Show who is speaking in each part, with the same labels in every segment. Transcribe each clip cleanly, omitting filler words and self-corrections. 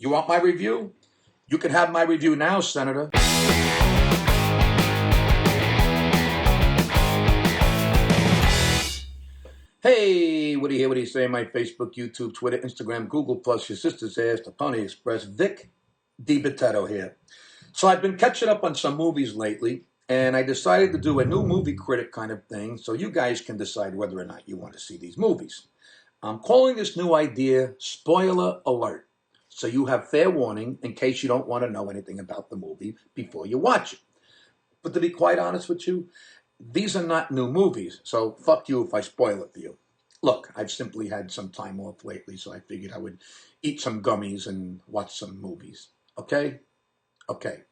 Speaker 1: You want my review? You can have my review now, Senator. Hey, what do you say? My Facebook, YouTube, Twitter, Instagram, Google+, your sister's ass, the Pony Express, Vic Dibitetto here. So I've been catching up on some movies lately, and I decided to do a new movie critic kind of thing so you guys can decide whether or not you want to see these movies. I'm calling this new idea Spoiler Alert, so you have fair warning in case you don't want to know anything about the movie before you watch it. But to be quite honest with you, these are not new movies, so fuck you if I spoil it for you. Look, I've simply had some time off lately, so I figured I would eat some gummies and watch some movies. Okay? Okay.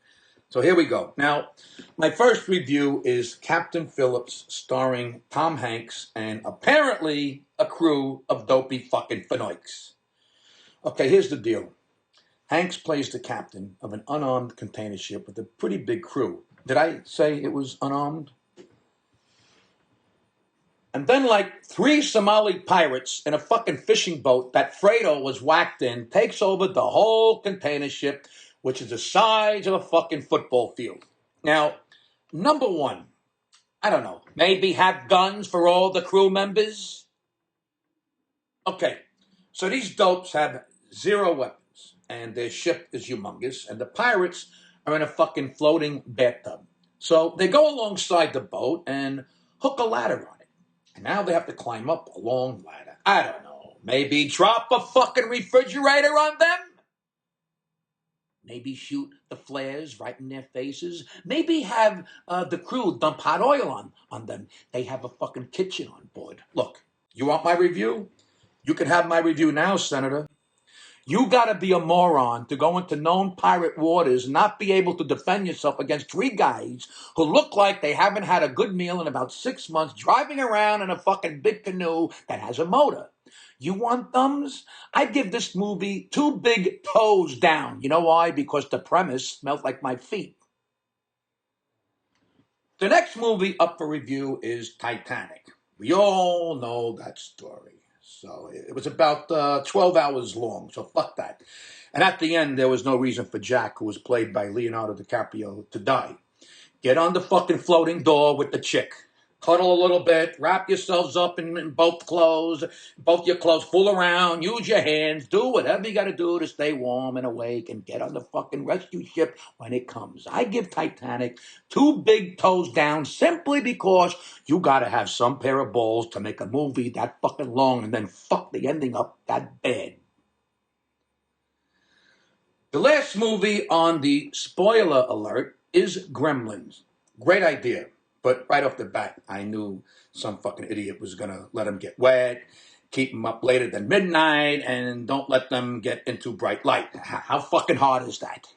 Speaker 1: So here we go. Now, my first review is Captain Phillips, starring Tom Hanks and apparently a crew of dopey fucking fanoiks. Okay, here's the deal. Hanks plays the captain of an unarmed container ship with a pretty big crew. Did I say it was unarmed? And then like 3 Somali pirates in a fucking fishing boat that Fredo was whacked in takes over the whole container ship, which is the size of a fucking football field. Now, number one, I don't know, maybe have guns for all the crew members? Okay, so these dopes have 0 weapons, and their ship is humongous, and the pirates are in a fucking floating bathtub. So they go alongside the boat and hook a ladder on it. And now they have to climb up a long ladder. I don't know, maybe drop a fucking refrigerator on them? Maybe shoot the flares right in their faces. Maybe have the crew dump hot oil on them. They have a fucking kitchen on board. Look, you want my review? You can have my review now, Senator. You gotta be a moron to go into known pirate waters and not be able to defend yourself against 3 guys who look like they haven't had a good meal in about 6 months driving around in a fucking big canoe that has a motor. You want thumbs? I'd give this movie 2 big toes down. You know why? Because the premise smelled like my feet. The next movie up for review is Titanic. We all know that story. So it was about 12 hours long, so fuck that. And at the end, there was no reason for Jack, who was played by Leonardo DiCaprio, to die. Get on the fucking floating door with the chick. Cuddle a little bit, wrap yourselves up in both your clothes, fool around, use your hands, do whatever you gotta do to stay warm and awake and get on the fucking rescue ship when it comes. I give Titanic 2 big toes down simply because you gotta have some pair of balls to make a movie that fucking long and then fuck the ending up that bad. The last movie on the spoiler alert is Gremlins. Great idea. But right off the bat, I knew some fucking idiot was going to let them get wet, keep them up later than midnight, and don't let them get into bright light. How fucking hard is that?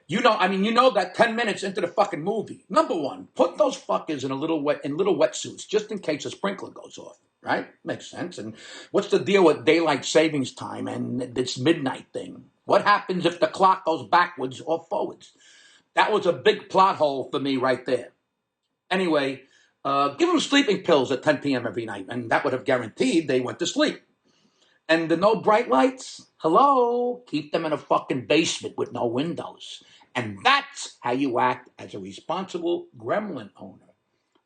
Speaker 1: You know that 10 minutes into the fucking movie. Number one, put those fuckers in little wetsuits just in case a sprinkler goes off, right? Makes sense. And what's the deal with daylight savings time and this midnight thing? What happens if the clock goes backwards or forwards? That was a big plot hole for me right there. Anyway, give them sleeping pills at 10 p.m. every night, and that would have guaranteed they went to sleep. And the no bright lights? Hello? Keep them in a fucking basement with no windows. And that's how you act as a responsible gremlin owner.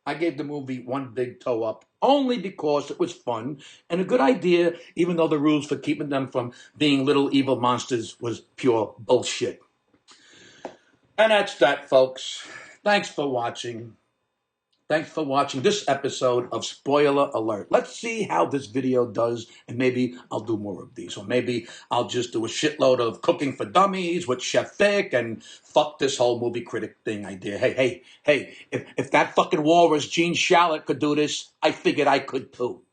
Speaker 1: I gave the movie 1 big toe up only because it was fun and a good idea, even though the rules for keeping them from being little evil monsters was pure bullshit. And that's that, folks. Thanks for watching. Thanks for watching this episode of Spoiler Alert. Let's see how this video does, and maybe I'll do more of these. Or maybe I'll just do a shitload of cooking for dummies with Chef Vic and fuck this whole movie critic thing idea. Hey, if that fucking walrus Gene Shalit could do this, I figured I could too.